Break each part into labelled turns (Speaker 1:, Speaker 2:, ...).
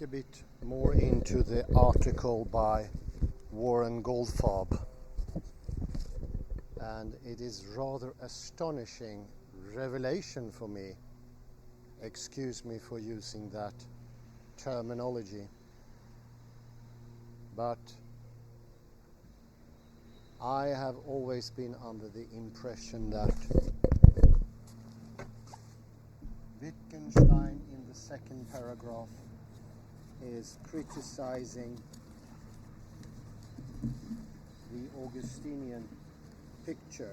Speaker 1: a bit more into the article by Warren Goldfarb, and it is rather astonishing revelation for me, excuse me for using that terminology, but I have always been under the impression that Wittgenstein in the second paragraph is criticizing the Augustinian picture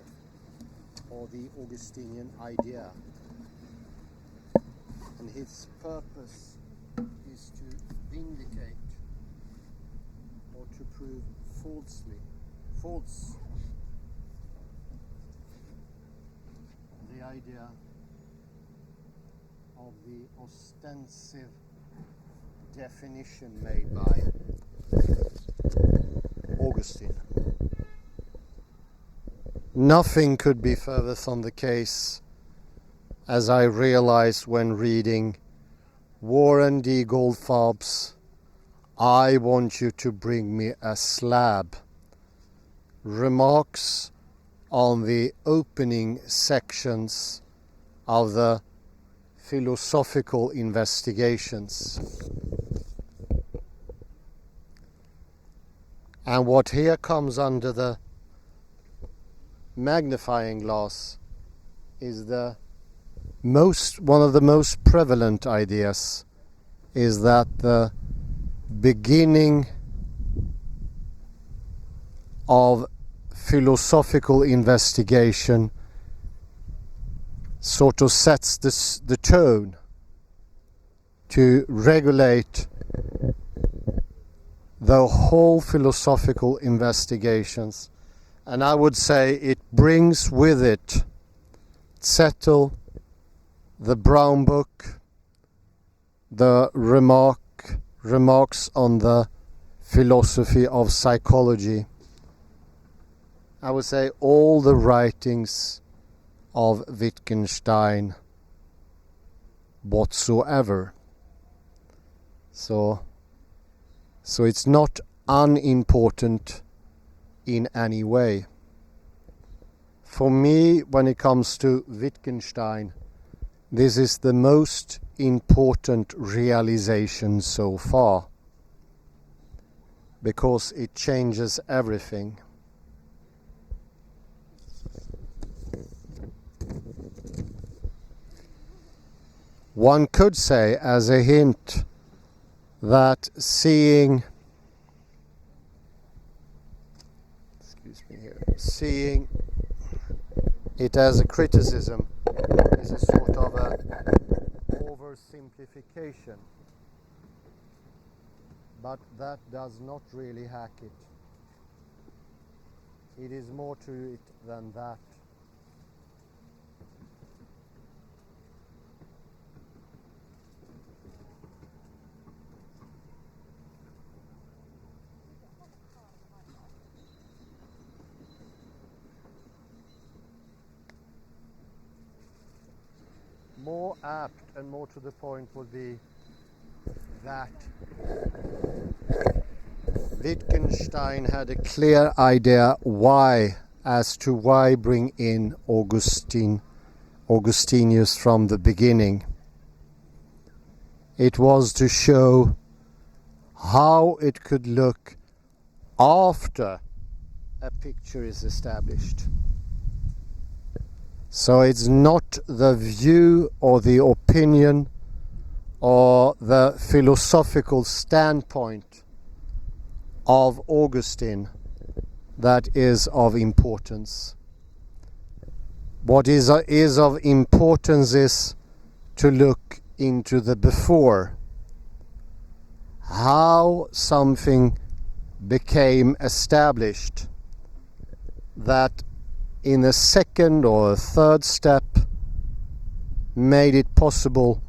Speaker 1: or the Augustinian idea, and his purpose is to vindicate or to prove false the idea of the ostensive definition made by Augustine. Nothing could be further from the case, as I realized when reading Warren D. Goldfarb's "I Want You to Bring Me a Slab" remarks on the opening sections of the philosophical investigations. And what here comes under the magnifying glass is one of the most prevalent ideas is that the beginning of philosophical investigation sort of sets the tone to regulate the whole philosophical investigations, and I would say it brings with it Zettel, the Brown Book, the remarks on the philosophy of psychology. I would say all the writings of Wittgenstein whatsoever. So it's not unimportant in any way. For me, when it comes to Wittgenstein, this is the most important realization so far, because it changes everything. One could say, as a hint, that seeing it as a criticism is a sort of a oversimplification, but that does not really hack it. It is more to it than that. More apt and more to the point would be that Wittgenstein had a clear idea as to why bring in Augustinius from the beginning. It was to show how it could look after a picture is established. So it's not the view or the opinion or the philosophical standpoint of Augustine that is of importance. What is of importance is to look into the before, how something became established that in a second or a third step made it possible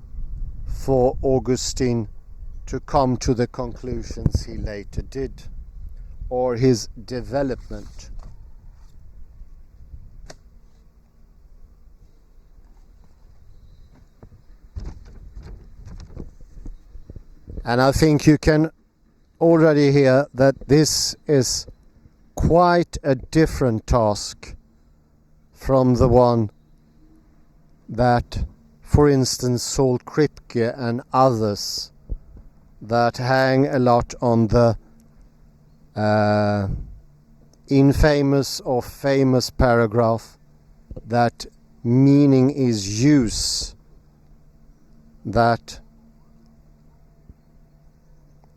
Speaker 1: for Augustine to come to the conclusions he later did, or his development. And I think you can already hear that this is quite a different task from the one that, for instance, Saul Kripke and others that hang a lot on the infamous or famous paragraph that meaning is use, that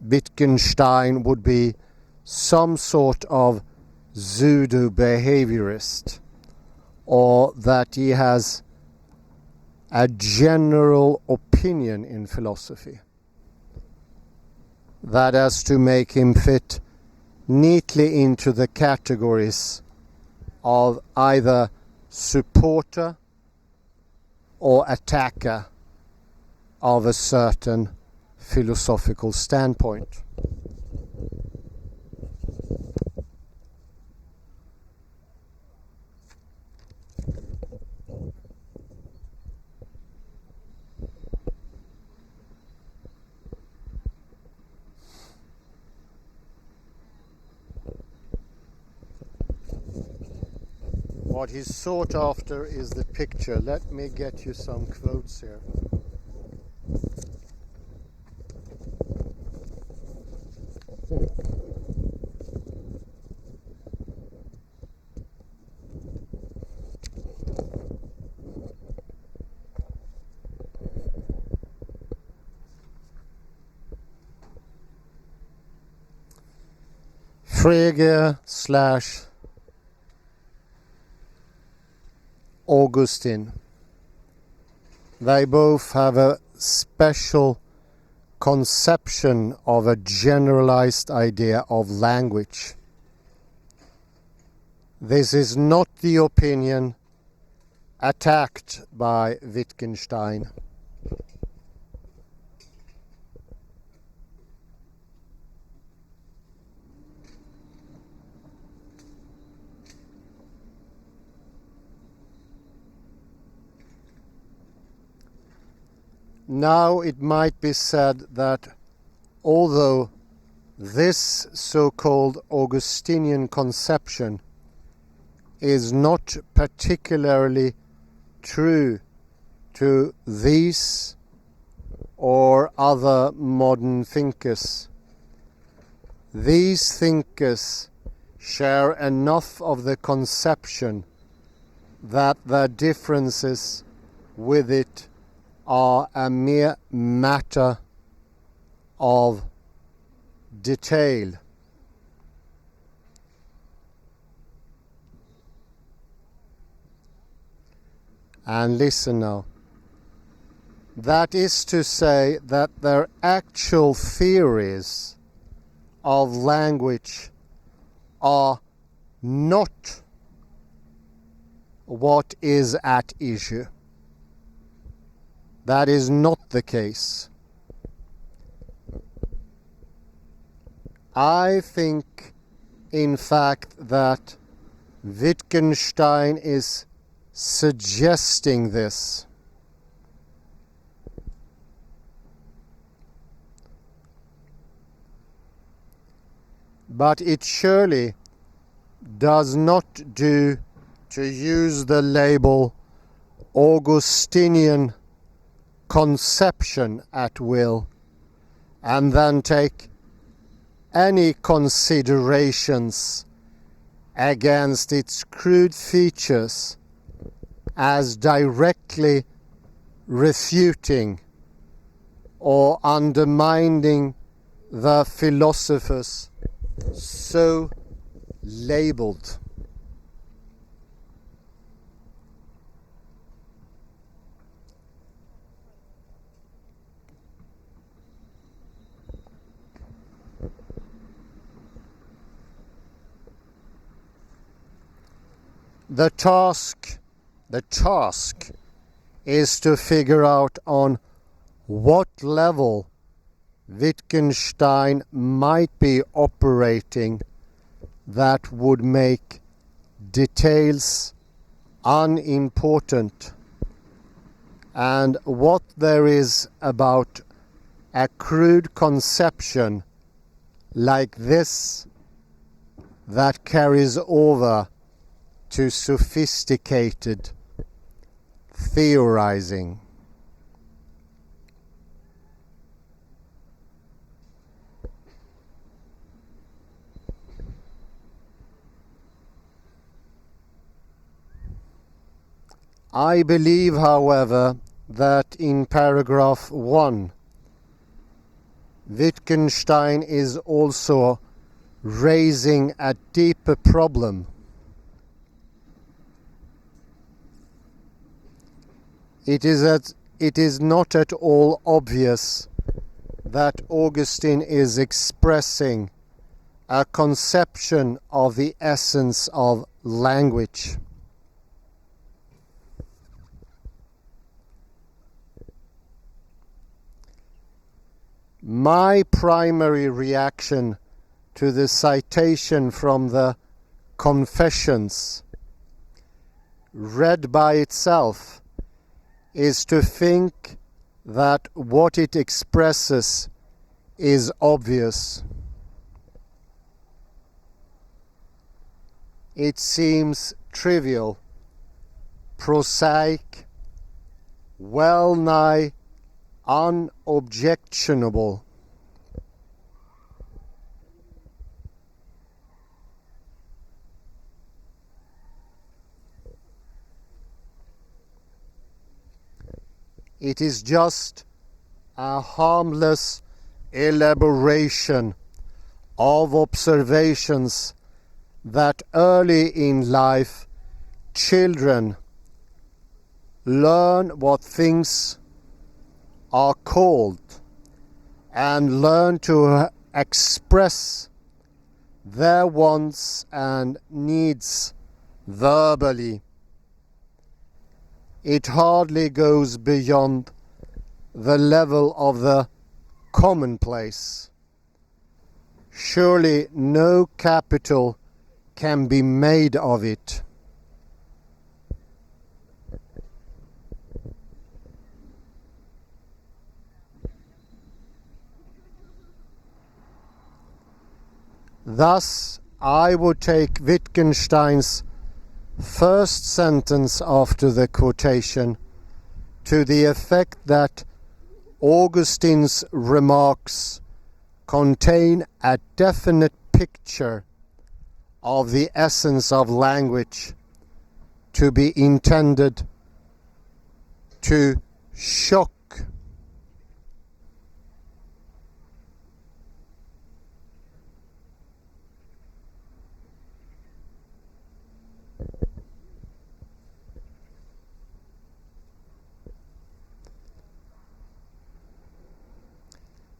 Speaker 1: Wittgenstein would be some sort of pseudo behaviorist, or that he has a general opinion in philosophy that has to make him fit neatly into the categories of either supporter or attacker of a certain philosophical standpoint. What he's sought after is the picture. Let me get you some quotes here. Frege / Augustine. They both have a special conception of a generalized idea of language. This is not the opinion attacked by Wittgenstein. Now it might be said that although this so-called Augustinian conception is not particularly true to these or other modern thinkers, these thinkers share enough of the conception that their differences with it are a mere matter of detail. And listen now. That is to say that their actual theories of language are not what is at issue. That is not the case. I think, in fact, that Wittgenstein is suggesting this. But it surely does not do to use the label Augustinian conception at will and then take any considerations against its crude features as directly refuting or undermining the philosophers so labeled. The task is to figure out on what level Wittgenstein might be operating that would make details unimportant, and what there is about a crude conception like this that carries over to sophisticated theorizing. I believe, however, that in paragraph 1, Wittgenstein is also raising a deeper problem. It is not at all obvious that Augustine is expressing a conception of the essence of language. My primary reaction to the citation from the Confessions, read by itself, is to think that what it expresses is obvious. It seems trivial, prosaic, well-nigh unobjectionable. It is just a harmless elaboration of observations that early in life children learn what things are called and learn to express their wants and needs verbally. It hardly goes beyond the level of the commonplace. Surely no capital can be made of it. Thus, I would take Wittgenstein's first sentence after the quotation to the effect that Augustine's remarks contain a definite picture of the essence of language to be intended to shock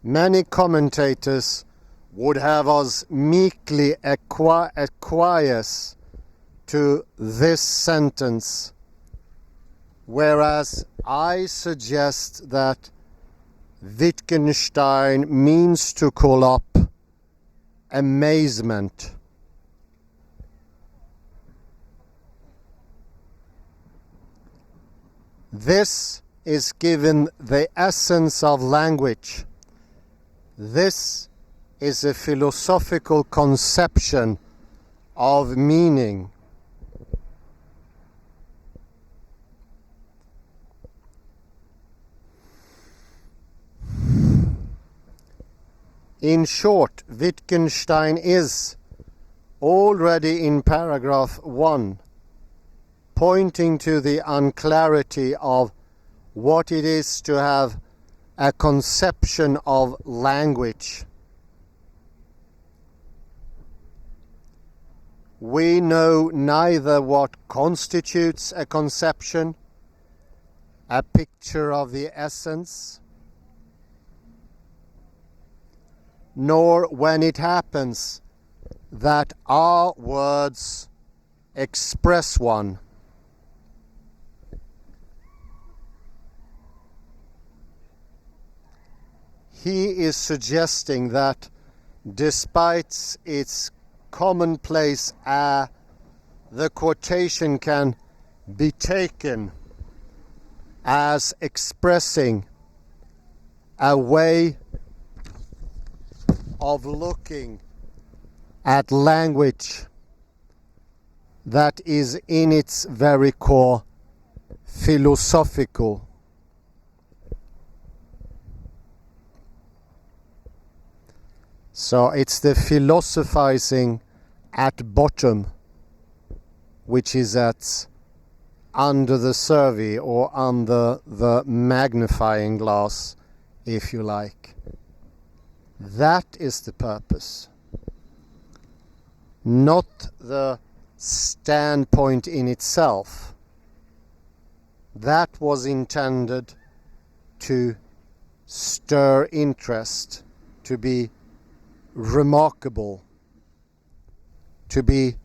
Speaker 1: Many commentators would have us meekly acquiesce to this sentence, whereas I suggest that Wittgenstein means to call up amazement. This is given the essence of language. This is a philosophical conception of meaning. In short, Wittgenstein is, already in paragraph 1, pointing to the unclarity of what it is to have a conception of language. We know neither what constitutes a conception, a picture of the essence, nor when it happens that our words express one. He is suggesting that despite its commonplace air, the quotation can be taken as expressing a way of looking at language that is in its very core philosophical. So it's the philosophizing at bottom which is at under the survey or under the magnifying glass, if you like. That is the purpose, not the standpoint in itself. That was intended to stir interest, to be remarkable, to be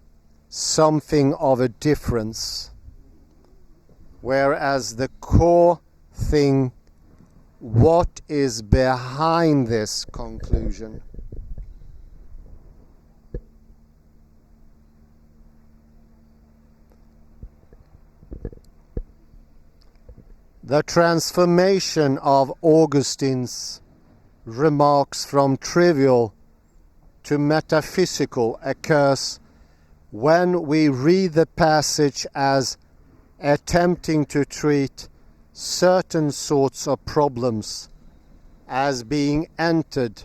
Speaker 1: something of a difference, whereas the core thing, what is behind this conclusion, the transformation of Augustine's remarks from trivial to metaphysical occurs when we read the passage as attempting to treat certain sorts of problems as being entered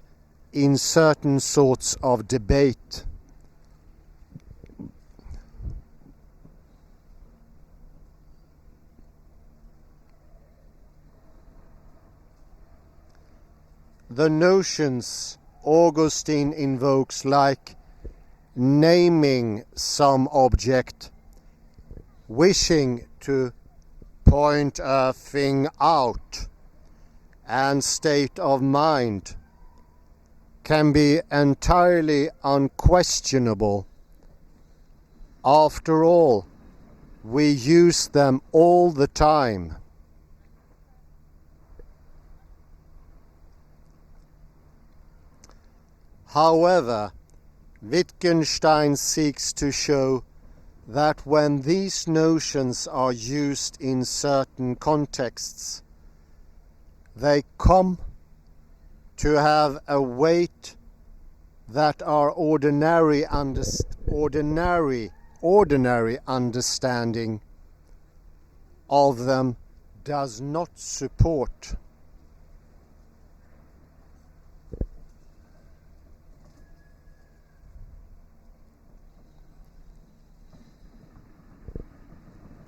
Speaker 1: in certain sorts of debate. The notions Augustine invokes, like naming some object, wishing to point a thing out, and state of mind, can be entirely unquestionable. After all, we use them all the time. However, Wittgenstein seeks to show that when these notions are used in certain contexts, they come to have a weight that our ordinary understanding of them does not support.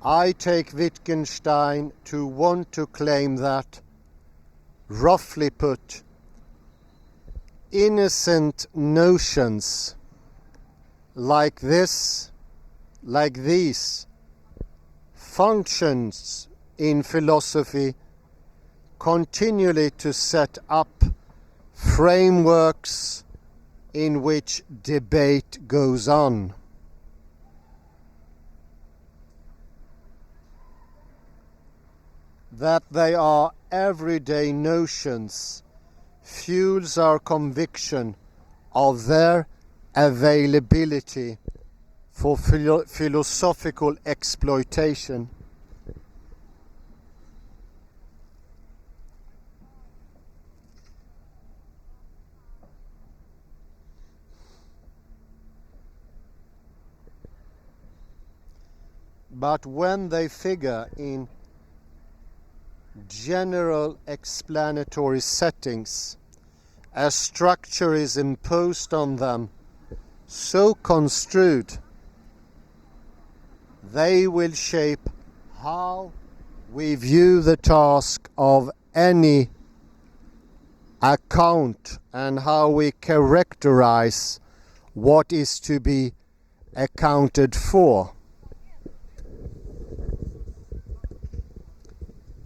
Speaker 1: I take Wittgenstein to want to claim that, roughly put, innocent notions like these functions in philosophy continually to set up frameworks in which debate goes on. That they are everyday notions fuels our conviction of their availability for philosophical exploitation. But when they figure in general explanatory settings, a structure is imposed on them so construed they will shape how we view the task of any account and how we characterize what is to be accounted for.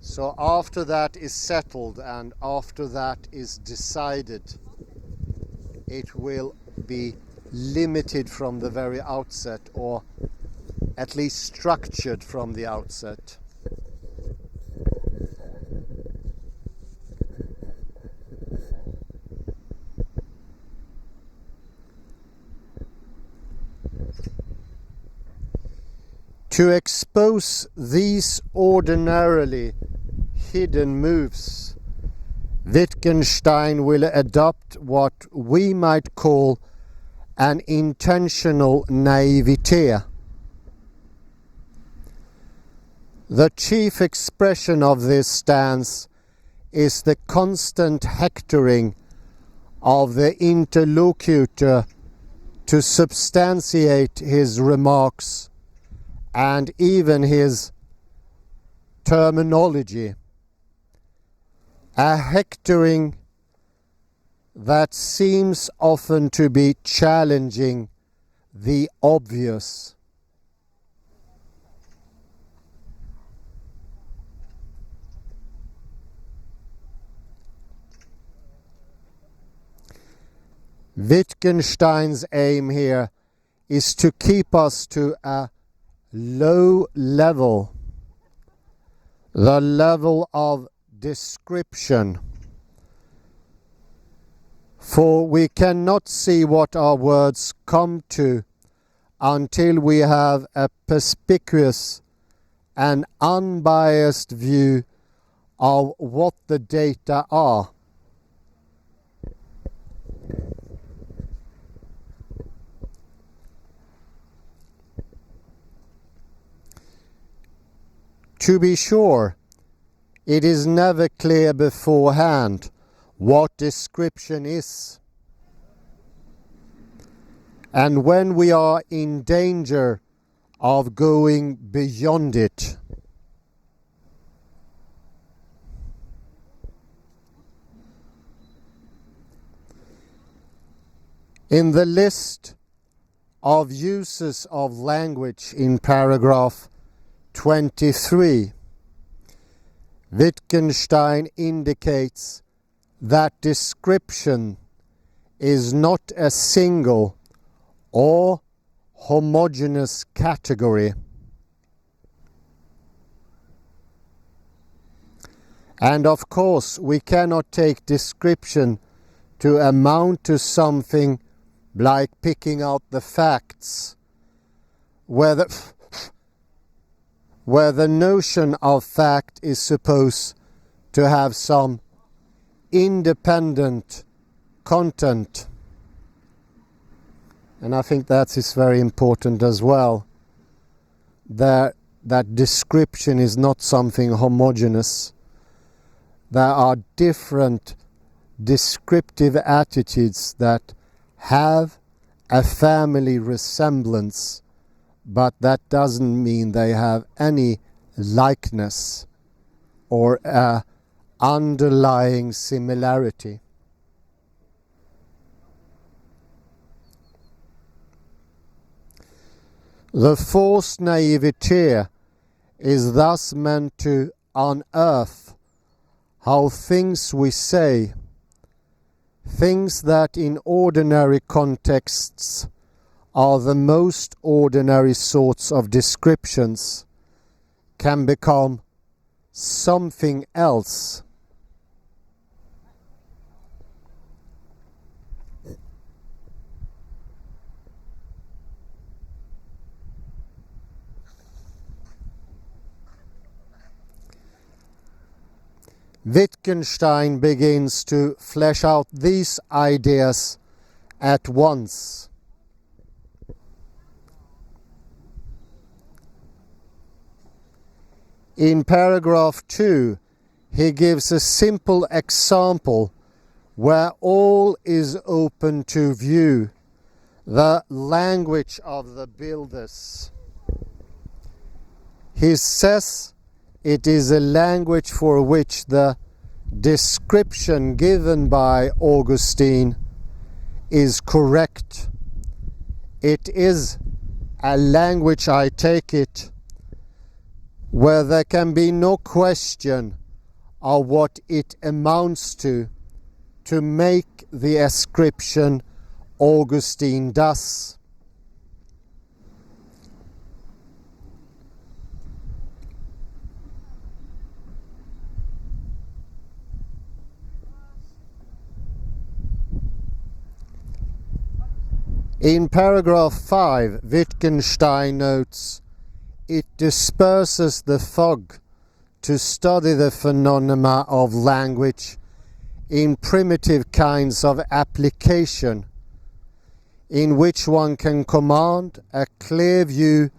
Speaker 1: So after that is settled and after that is decided, it will be limited from the very outset, or at least structured from the outset. To expose these ordinarily hidden moves, Wittgenstein will adopt what we might call an intentional naivete. The chief expression of this stance is the constant hectoring of the interlocutor to substantiate his remarks and even his terminology. A hectoring that seems often to be challenging the obvious. Wittgenstein's aim here is to keep us to a low level, the level of description. For we cannot see what our words come to until we have a perspicuous and unbiased view of what the data are. To be sure, it is never clear beforehand what description is. And when we are in danger of going beyond it. In the list of uses of language in paragraph 23, Wittgenstein indicates that description is not a single or homogeneous category. And of course, we cannot take description to amount to something like picking out the facts, where the notion of fact is supposed to have some independent content. And I think that is very important as well, that description is not something homogeneous. There are different descriptive attitudes that have a family resemblance, but that doesn't mean they have any likeness or underlying similarity. The forced naivete is thus meant to unearth how things we say, things that in ordinary contexts are the most ordinary sorts of descriptions, can become something else. Wittgenstein begins to flesh out these ideas at once. In paragraph 2, he gives a simple example where all is open to view, the language of the builders. He says it is a language for which the description given by Augustine is correct. It is a language, I take it, where there can be no question of what it amounts to make the ascription Augustine does. In paragraph 5, Wittgenstein notes, it disperses the fog to study the phenomena of language in primitive kinds of application, in which one can command a clear view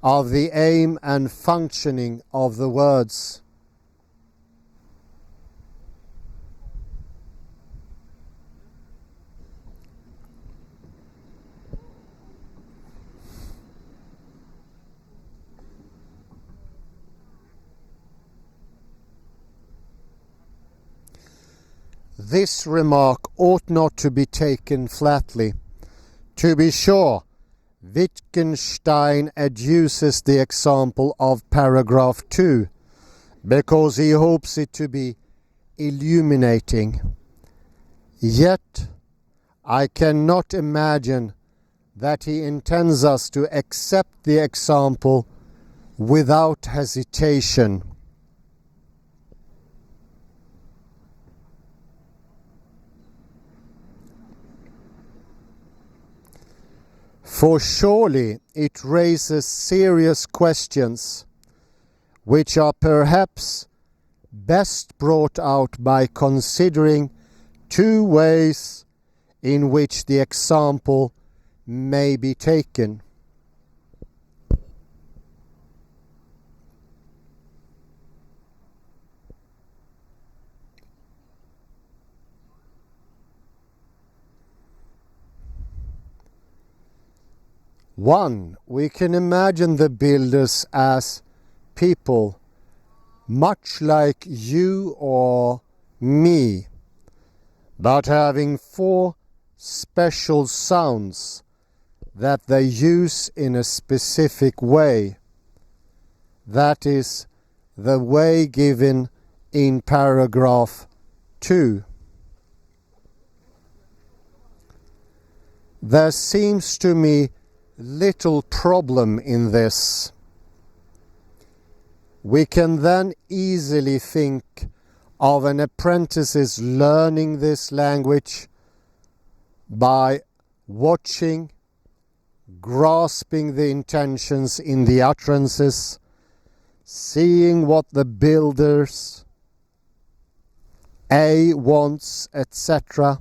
Speaker 1: of the aim and functioning of the words. This remark ought not to be taken flatly. To be sure, Wittgenstein adduces the example of paragraph 2 because he hopes it to be illuminating. Yet, I cannot imagine that he intends us to accept the example without hesitation. For surely it raises serious questions, which are perhaps best brought out by considering two ways in which the example may be taken. One, we can imagine the builders as people, much like you or me, but having four special sounds that they use in a specific way. That is the way given in paragraph 2. There seems to me little problem in this. We can then easily think of an apprentice's learning this language by watching, grasping the intentions in the utterances, seeing what the builders A wants, etc.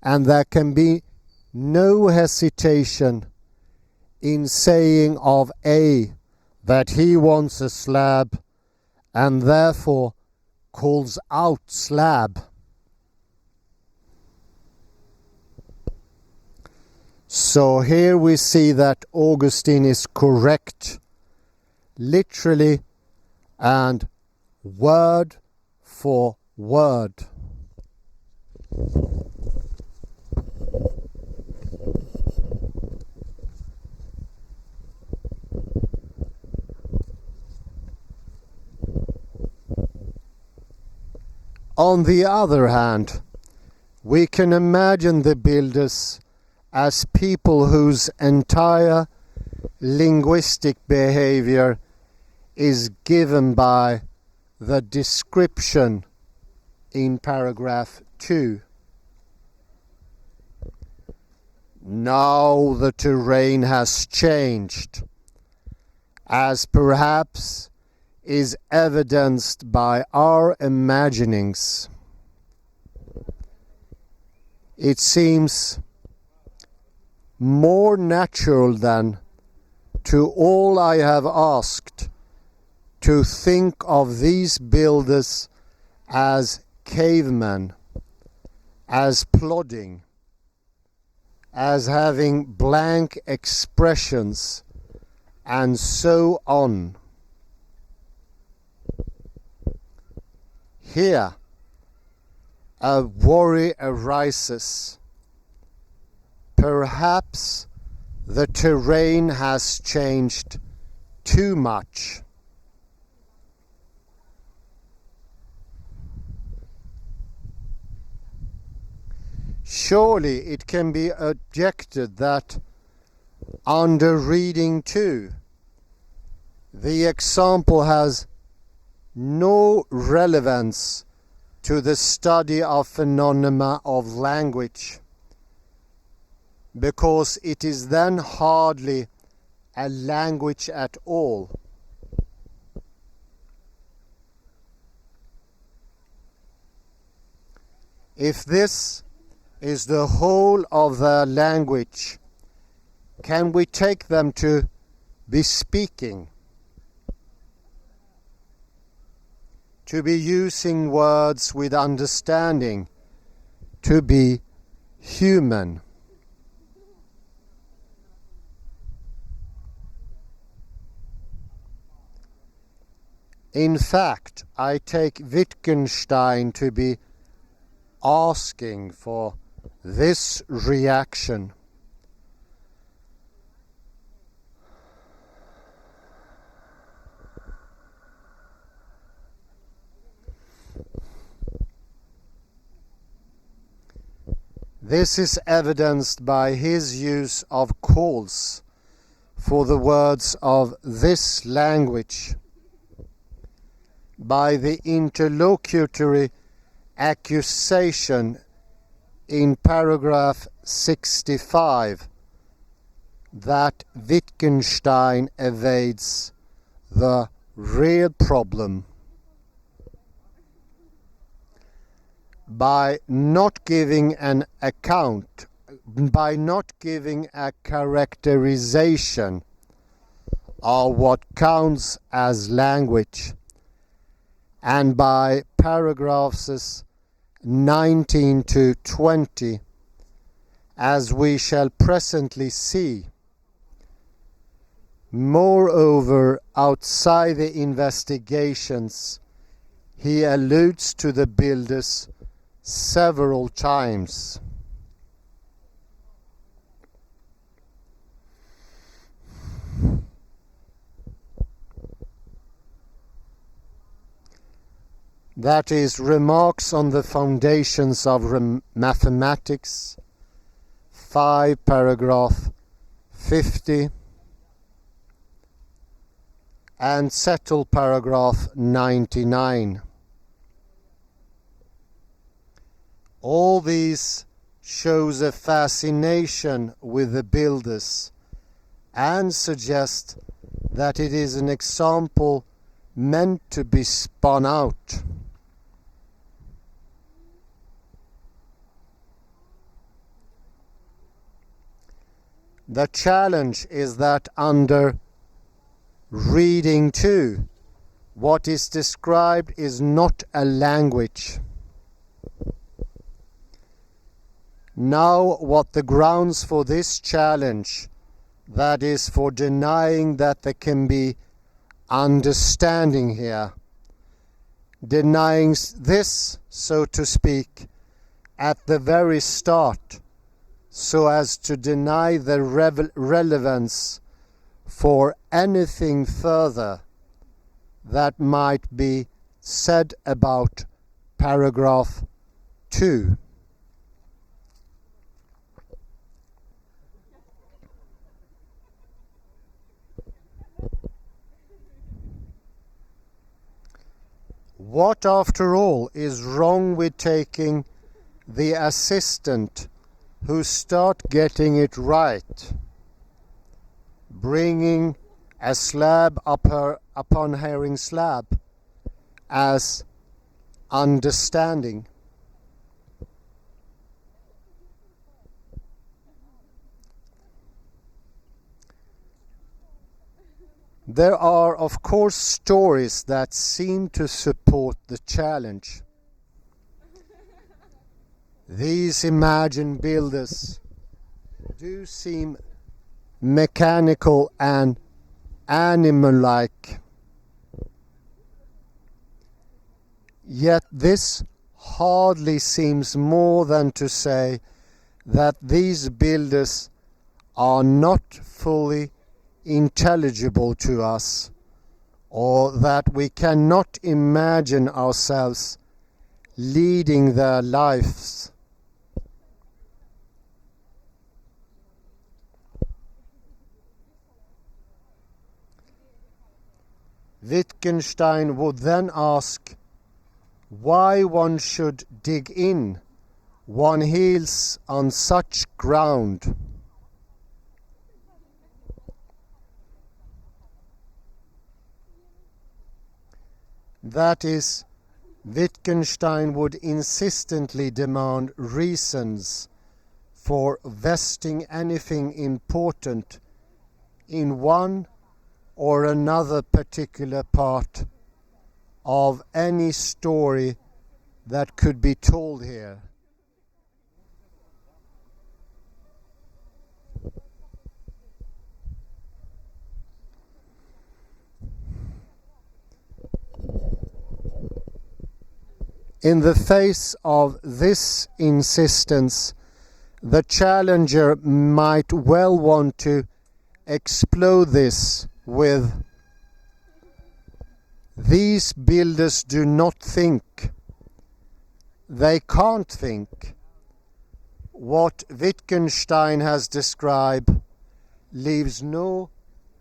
Speaker 1: And there can be no hesitation in saying of A that he wants a slab and therefore calls out slab. So here we see that Augustine is correct, literally and word for word. On the other hand, we can imagine the builders as people whose entire linguistic behavior is given by the description in paragraph 2. Now the terrain has changed, as perhaps is evidenced by our imaginings. It seems more natural than to all I have asked to think of these builders as cavemen, as plodding, as having blank expressions, and so on. Here, a worry arises. Perhaps the terrain has changed too much. Surely it can be objected that under reading 2, the example has no relevance to the study of phenomena of language, because it is then hardly a language at all. If this is the whole of their language, can we take them to be speaking, to be using words with understanding, to be human? In fact, I take Wittgenstein to be asking for this reaction. This is evidenced by his use of calls for the words of this language, by the interlocutory accusation in paragraph 65 that Wittgenstein evades the real problem, by not giving an account, by not giving a characterization of what counts as language, and by paragraphs 19 to 20, as we shall presently see. Moreover, outside the investigations, he alludes to the builders several times. That is, remarks on the foundations of mathematics, 5 paragraph 50, and settle paragraph 99. All these shows a fascination with the builders and suggest that it is an example meant to be spun out. The challenge is that under reading 2, what is described is not a language. Now, what the grounds for this challenge, that is, for denying that there can be understanding here, denying this, so to speak, at the very start, so as to deny the relevance for anything further that might be said about paragraph 2. What, after all, is wrong with taking the assistant who start getting it right, bringing a slab upon hearing slab as understanding? There are, of course, stories that seem to support the challenge. These imagined builders do seem mechanical and animal-like. Yet this hardly seems more than to say that these builders are not fully intelligible to us, or that we cannot imagine ourselves leading their lives. Wittgenstein would then ask why one should dig in one's heels on such ground. That is, Wittgenstein would insistently demand reasons for vesting anything important in one or another particular part of any story that could be told here. In the face of this insistence, the challenger might well want to explode this with, "These builders do not think. They can't think." What Wittgenstein has described leaves no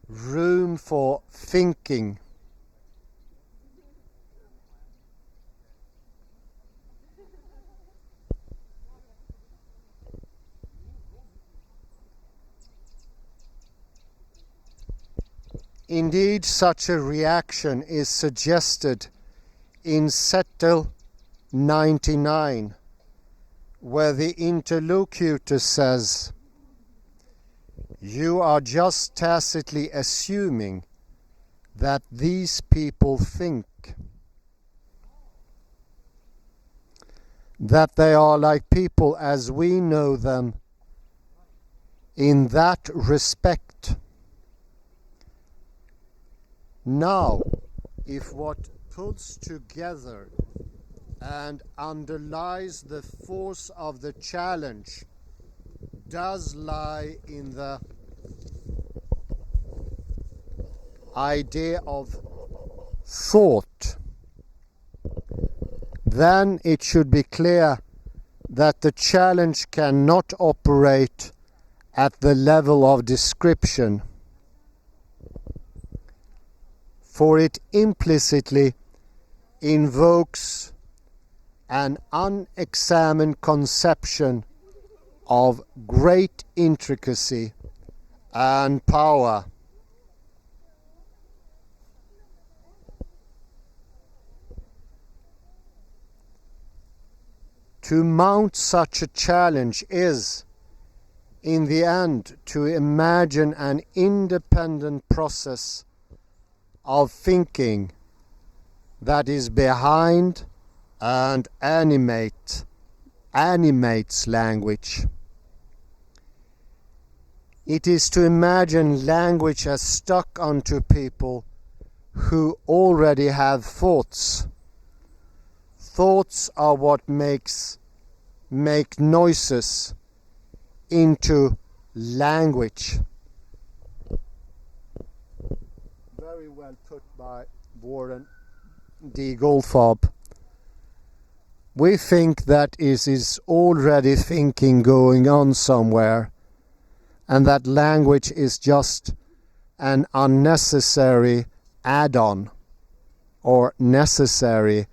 Speaker 1: room for thinking. Indeed, such a reaction is suggested in Settle 99, where the interlocutor says, "You are just tacitly assuming that these people think, that they are like people as we know them in that respect." Now, if what puts together and underlies the force of the challenge does lie in the idea of thought, then it should be clear that the challenge cannot operate at the level of description, for it implicitly invokes an unexamined conception of great intricacy and power. To mount such a challenge is, in the end, to imagine an independent process of thinking that is behind and animates language. It is to imagine language as stuck onto people who already have thoughts. Thoughts are what make noises into language. Very well put by Warren D. Goldfarb. We think that is already thinking going on somewhere, and that language is just an unnecessary add-on or necessary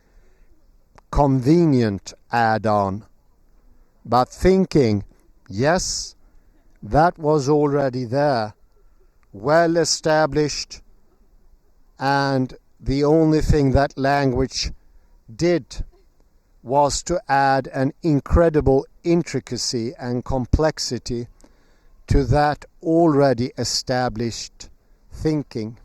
Speaker 1: convenient add-on. But thinking, yes, that was already there, well established, and the only thing that language did was to add an incredible intricacy and complexity to that already established thinking.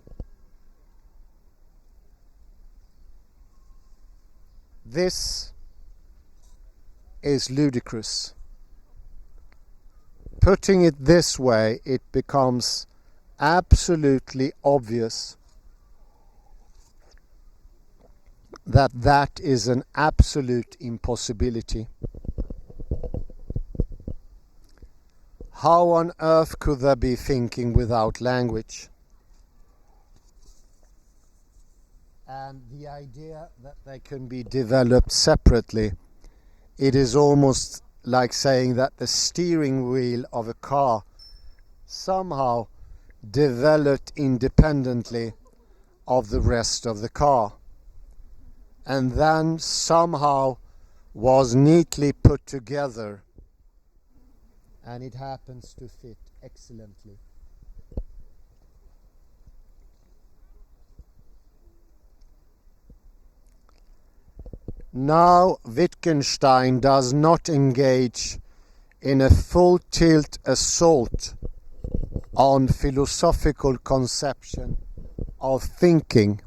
Speaker 1: This is ludicrous. Putting it this way, it becomes absolutely obvious that is an absolute impossibility. How on earth could there be thinking without language? And the idea that they can be developed separately, it is almost like saying that the steering wheel of a car somehow developed independently of the rest of the car, and then somehow was neatly put together, and it happens to fit excellently. Now Wittgenstein does not engage in a full-tilt assault on philosophical conception of thinking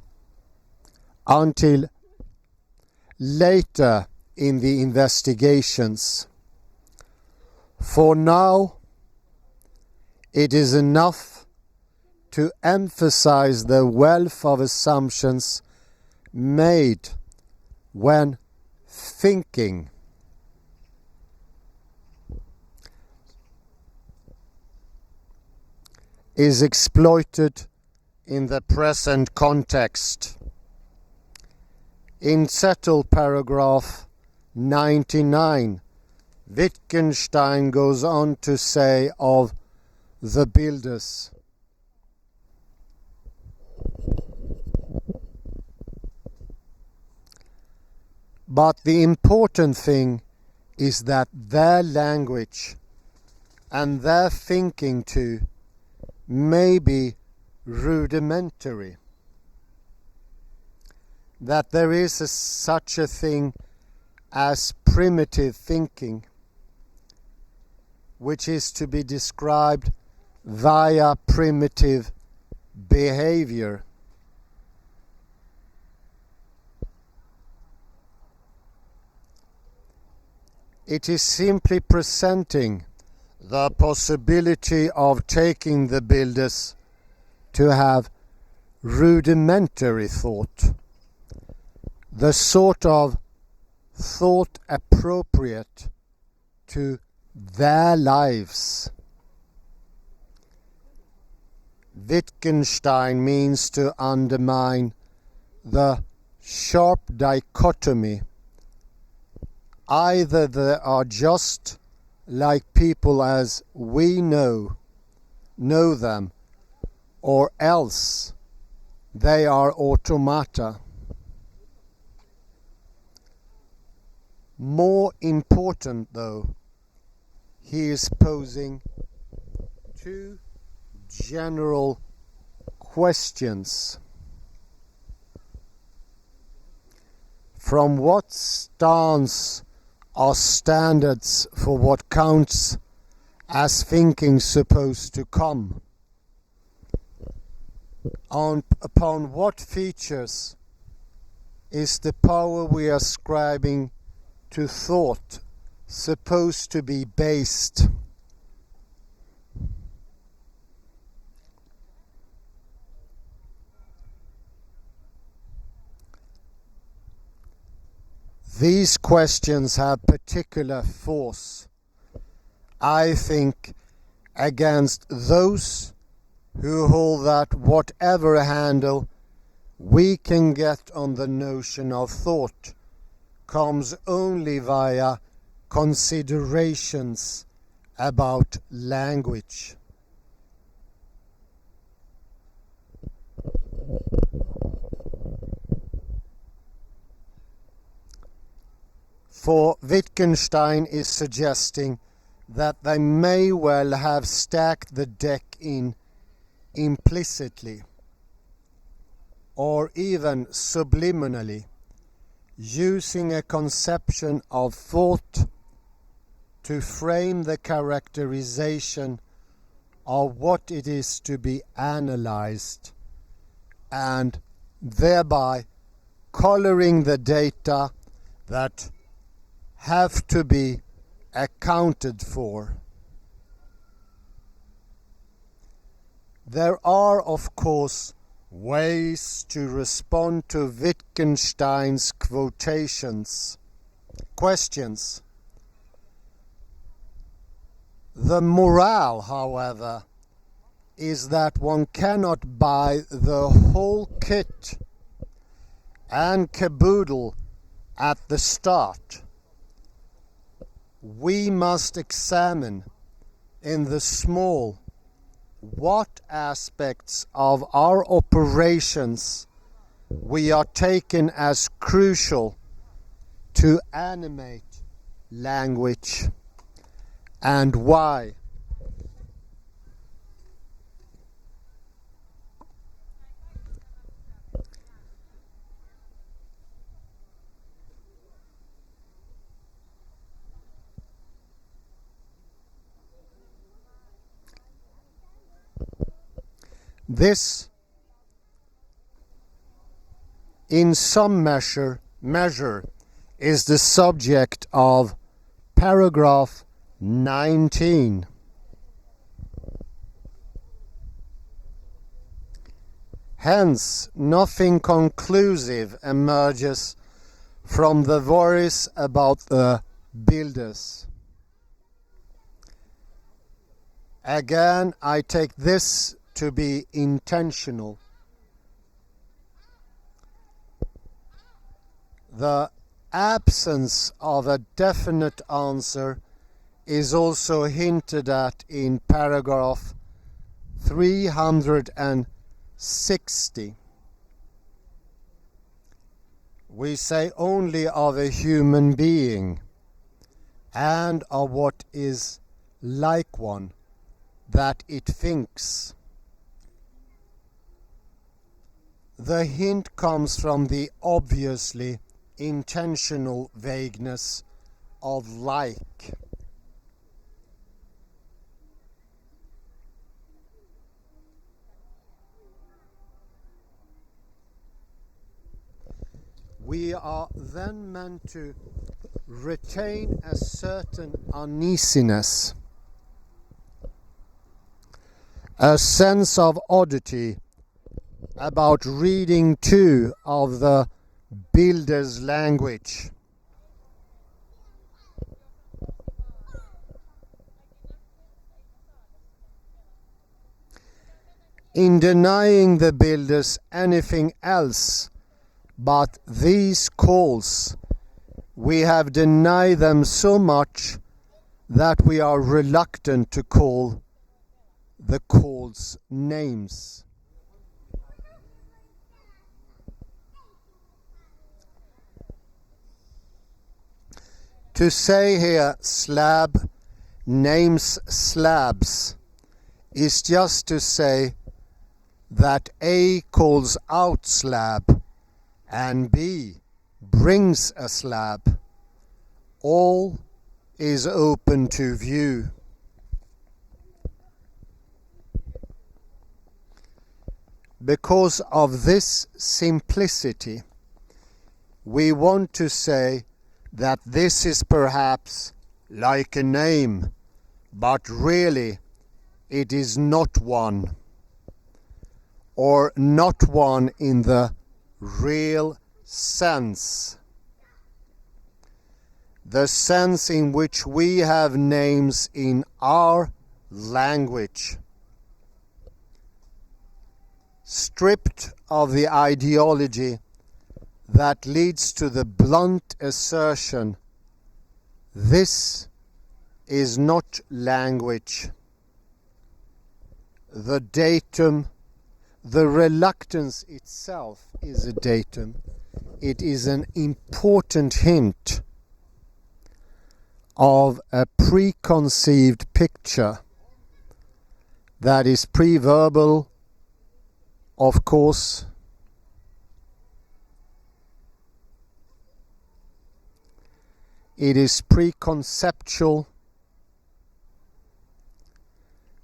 Speaker 1: until later in the investigations. For now, it is enough to emphasize the wealth of assumptions made when thinking. Is exploited in the present context. In Settle paragraph 99, Wittgenstein goes on to say of the builders, but the important thing is that their language and their thinking too may be rudimentary, that there is such a thing as primitive thinking, which is to be described via primitive behavior. It is simply presenting the possibility of taking the builders to have rudimentary thought, the sort of thought appropriate to their lives. Wittgenstein means to undermine the sharp dichotomy. Either they are just like people as we know them, or else they are automata. More important though, he is posing two general questions. From what stance are standards for what counts as thinking supposed to come? Upon what features is the power we are ascribing to thought supposed to be based? These questions have particular force, I think, against those who hold that whatever handle we can get on the notion of thought comes only via considerations about language. For Wittgenstein is suggesting that they may well have stacked the deck in implicitly or even subliminally, using a conception of thought to frame the characterization of what it is to be analyzed, and thereby coloring the data that have to be accounted for. There are, of course, ways to respond to Wittgenstein's questions. The morale, however, is that one cannot buy the whole kit and caboodle at the start. We must examine in the small what aspects of our operations we are taken as crucial to animate language, and why. This, in some measure, is the subject of paragraph 19. Hence, nothing conclusive emerges from the worries about the builders. Again, I take this to be intentional. The absence of a definite answer is also hinted at in paragraph 360. We say only of a human being and of what is like one, that it thinks. The hint comes from the obviously intentional vagueness of like. We are then meant to retain a certain uneasiness, a sense of oddity about reading too of the builder's language. In denying the builders anything else but these calls, we have denied them so much that we are reluctant to call the calls names. To say here slab names slabs is just to say that A calls out slab and B brings a slab. All is open to view. Because of this simplicity, we want to say that this is perhaps like a name, but really it is not one, or not one in the real sense, the sense in which we have names in our language, stripped of the ideology that leads to the blunt assertion, this is not language. The datum, the reluctance itself is a datum. It is an important hint of a preconceived picture that is pre-verbal, of course. It is preconceptual,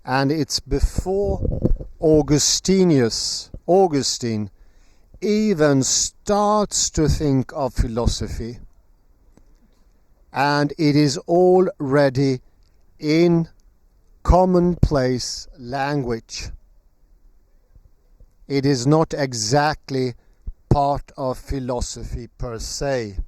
Speaker 1: and it's before Augustine even starts to think of philosophy, and it is already in commonplace language. It is not exactly part of philosophy per se.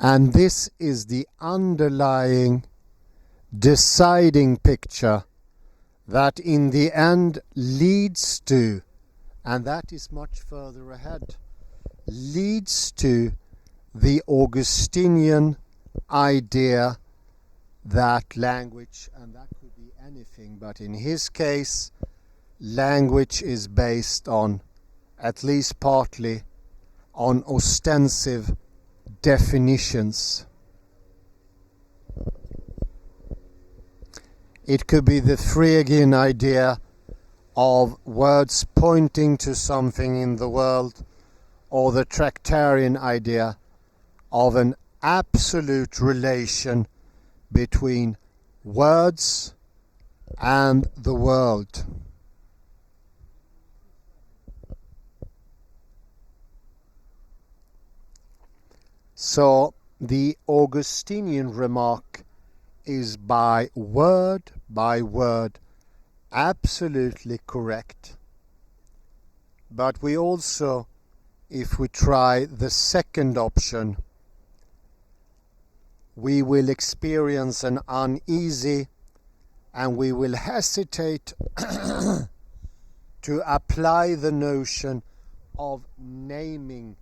Speaker 1: And this is the underlying, deciding picture that in the end leads to, and that is much further ahead, leads to the Augustinian idea that language, and that could be anything, but in his case, language is based on, at least partly, on ostensive definitions. It could be the Freudian idea of words pointing to something in the world, or the Tractarian idea of an absolute relation between words and the world. So the Augustinian remark is by word absolutely correct. But we also, if we try the second option, we will experience an uneasy and we will hesitate to apply the notion of naming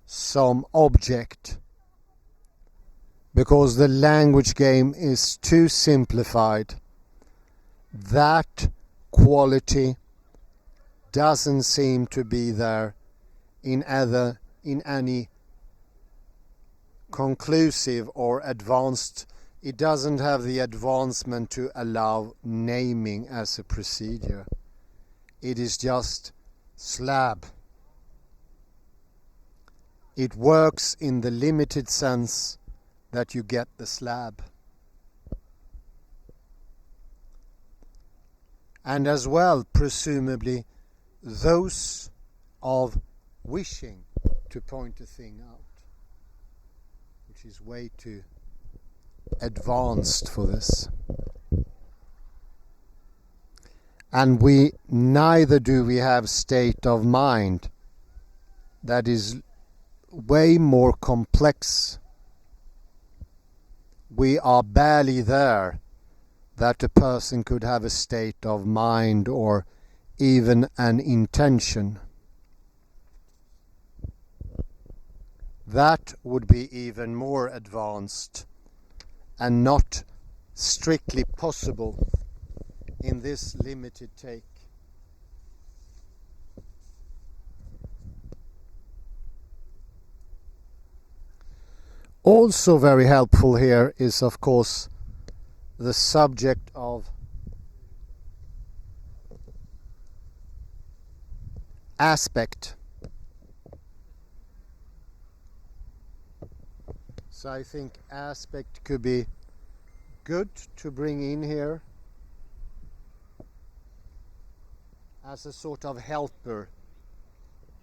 Speaker 1: some object, because the language game is too simplified. That quality doesn't seem to be there in any conclusive or advanced. It doesn't have the advancement to allow naming as a procedure. It is just slab. It works in the limited sense that you get the slab. And as well, presumably, those of wishing to point a thing out, which is way too advanced for this. And neither do we have state of mind that is way more complex. We are barely there that a person could have a state of mind or even an intention. That would be even more advanced and not strictly possible in this limited take. Also very helpful here is, of course, the subject of aspect. So I think aspect could be good to bring in here as a sort of helper.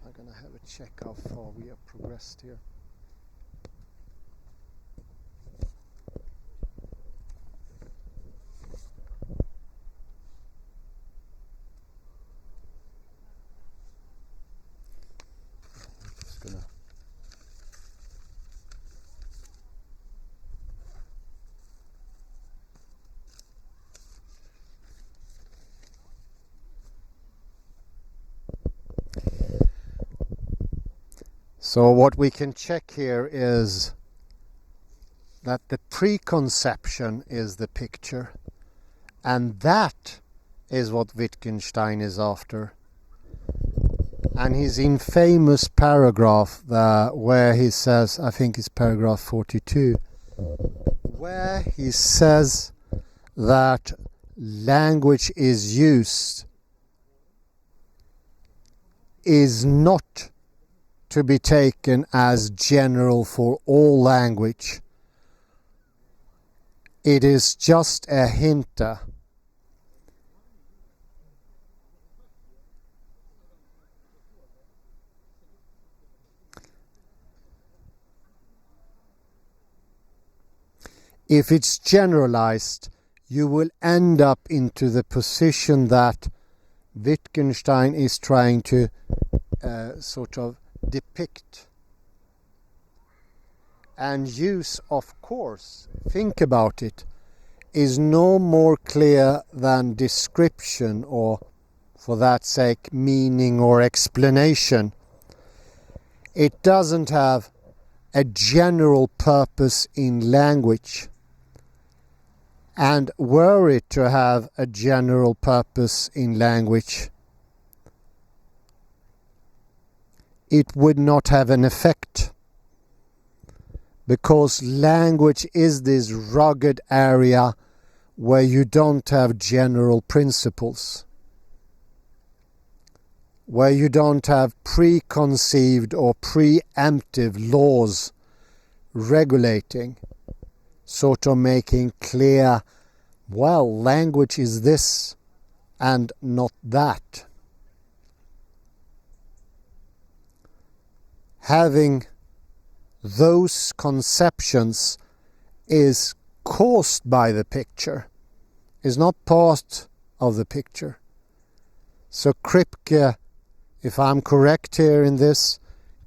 Speaker 1: I'm going to have a check how far we have progressed here. So what we can check here is that the preconception is the picture, and that is what Wittgenstein is after. And his infamous paragraph where he says, I think it's paragraph 42, where he says that language is used is not to be taken as general for all language. It is just a hint. If it's generalized, you will end up into the position that Wittgenstein is trying to sort of depict. And use, of course, think about it, is no more clear than description or, for that sake, meaning or explanation. It doesn't have a general purpose in language. And were it to have a general purpose in language, it would not have an effect, because language is this rugged area where you don't have general principles, where you don't have preconceived or preemptive laws regulating, sort of making clear, well, language is this and not that. Having those conceptions is caused by the picture, is not part of the picture. So Kripke, if I'm correct here in this,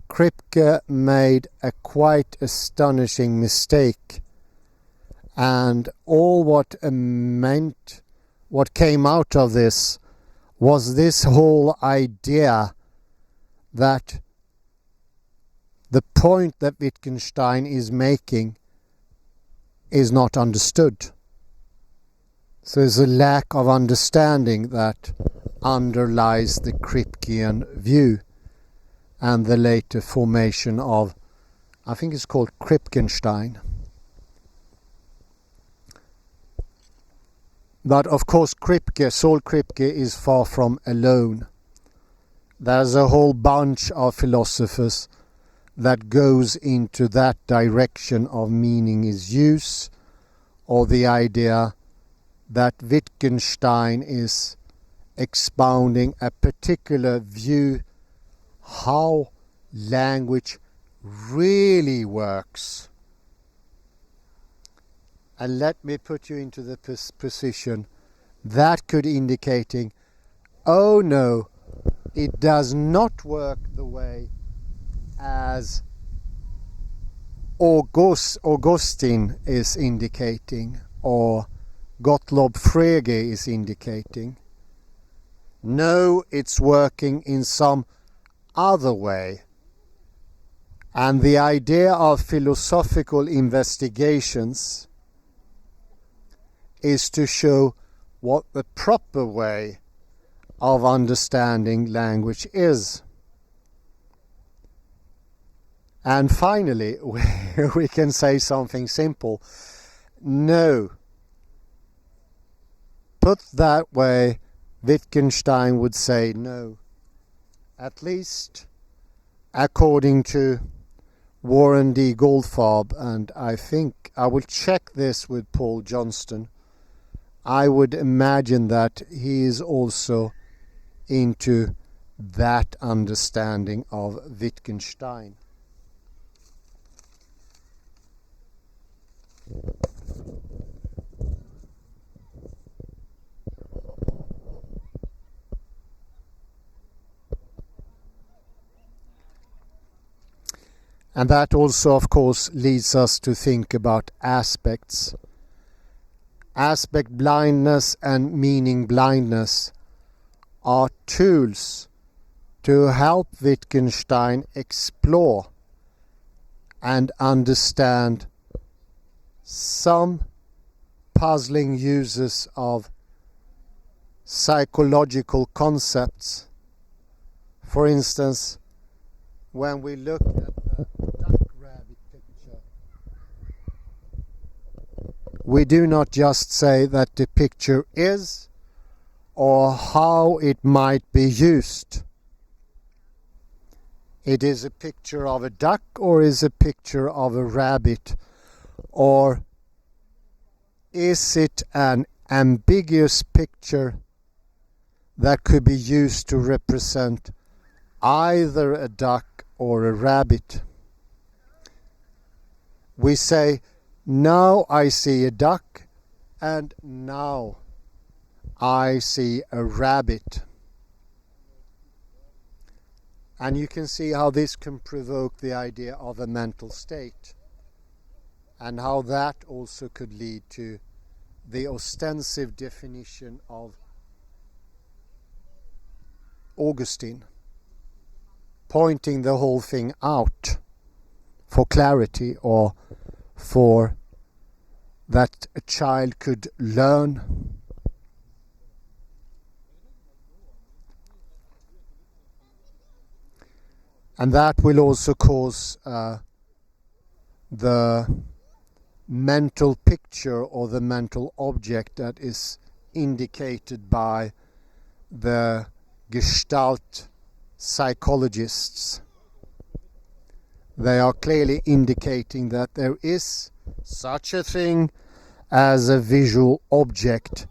Speaker 1: Kripke made a quite astonishing mistake, and all what came out of this was this whole idea that the point that Wittgenstein is making is not understood. So there's a lack of understanding that underlies the Kripkean view and the later formation of, I think it's called Wittgenstein. But of course Saul Kripke is far from alone. There's a whole bunch of philosophers that goes into that direction of meaning is use, or the idea that Wittgenstein is expounding a particular view how language really works. And let me put you into the position that could indicating, oh no, it does not work the way as Augustine is indicating or Gottlob Frege is indicating. No, it's working in some other way. And the idea of philosophical investigations is to show what the proper way of understanding language is. And finally, we can say something simple. No. Put that way, Wittgenstein would say no. At least according to Warren D. Goldfarb, and I think I will check this with Paul Johnston. I would imagine that he is also into that understanding of Wittgenstein. And that also, of course, leads us to think about aspects. Aspect blindness and meaning blindness are tools to help Wittgenstein explore and understand some puzzling uses of psychological concepts. For instance, when we look at the duck rabbit picture, we do not just say that the picture is or how it might be used. It is a picture of a duck or is a picture of a rabbit, or is it an ambiguous picture that could be used to represent either a duck or a rabbit? We say, now I see a duck and now I see a rabbit. And you can see how this can provoke the idea of a mental state, and how that also could lead to the ostensive definition of Augustine, pointing the whole thing out for clarity, or for that a child could learn. And that will also cause the mental picture or the mental object that is indicated by the Gestalt psychologists. they are clearly indicating that there is such a thing as a visual object,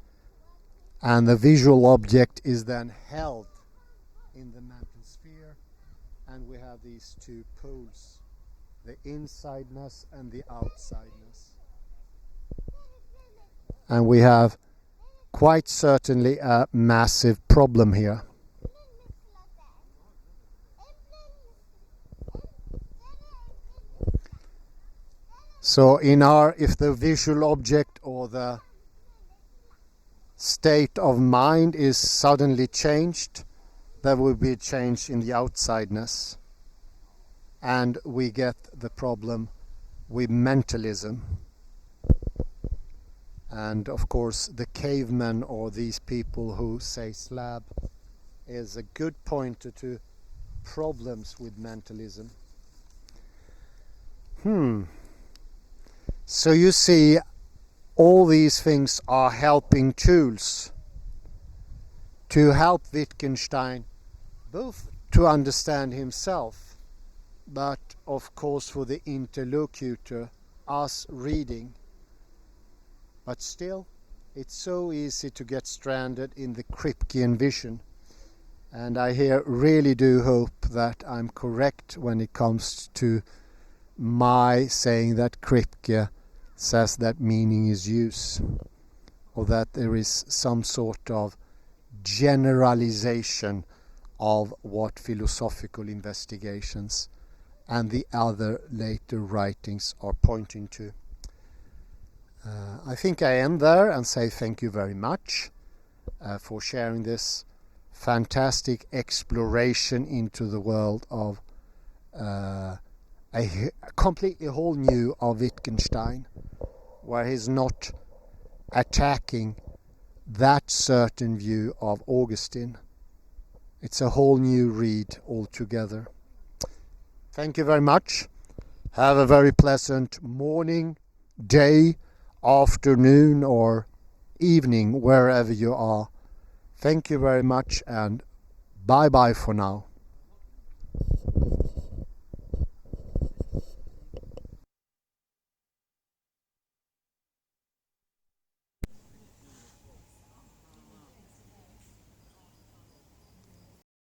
Speaker 1: and the visual object is then held in the mental sphere, and we have these two poles, the insideness and the outsideness. And we have quite certainly a massive problem here. So if the visual object or the state of mind is suddenly changed, there will be a change in the outsideness, and we get the problem with mentalism. And of course the cavemen, or these people who say Slab, is a good pointer to problems with mentalism. So you see, all these things are helping tools to help Wittgenstein both to understand himself, but of course for the interlocutor, us reading. But still, it's so easy to get stranded in the Kripkean vision. And I here really do hope that I'm correct when it comes to my saying that Kripke says that meaning is use, or that there is some sort of generalization of what philosophical investigations and the other later writings are pointing to. I think I end there and say thank you very much for sharing this fantastic exploration into the world of a completely whole new of Wittgenstein, where he's not attacking that certain view of Augustine. It's a whole new read altogether. Thank you very much. Have a very pleasant morning, day, afternoon or evening, wherever you are. Thank you very much, and bye bye for now.